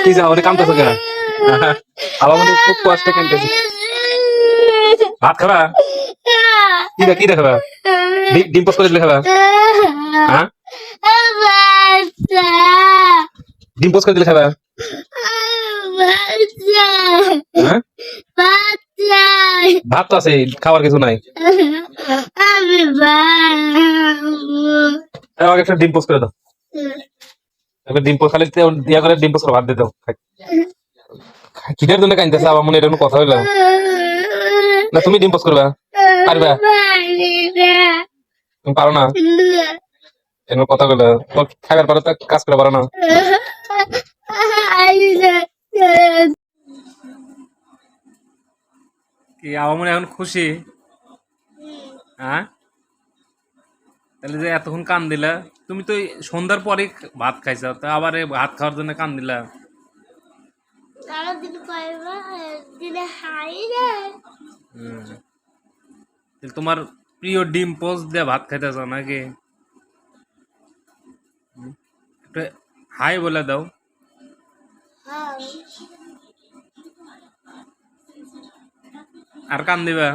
কি যাও রে কামতেছো কেন? আবার মনে খুব কষ্টে কামতেছি। ভাত খাবা? কি দেখাবা? ডিম পোস্ট করে দিলে খাবা? হ্যাঁ ডিম পোস্ট করে দিলে খাবা? হ্যাঁ ভাত তো আছে, খাওয়ার কিছু নাই। আমাকে একটা ডিম পোস্ট করে দাও। এবার ডিম পোস্ট খালি দিয়া করে ডিম পোস্ট করে ভাত দিয়ে দাও। খিদের জন্য কাঁদতেছে, আবার মনে এটা কোনো কথা হইলো না? তুমি ডিম পোস্ট করবা পারবা? তুমি পারো না? এর কথা কইলো খাবার পরে তো কাজ করে পারো না। কি আবার মনে এখন খুশি? হ্যাঁ তাহলে যে এতক্ষণ কান দিলা, তুমি তো সন্ধ্যার পরে ভাত খাইছো, তা আবার ভাত খাওয়ার জন্য কান দিলা। তোমার প্রিয় ডিম পোস্ট দিয়ে ভাত খাইতেছ নাকি? একটু হাই বলে দাও। আর কান দিবা?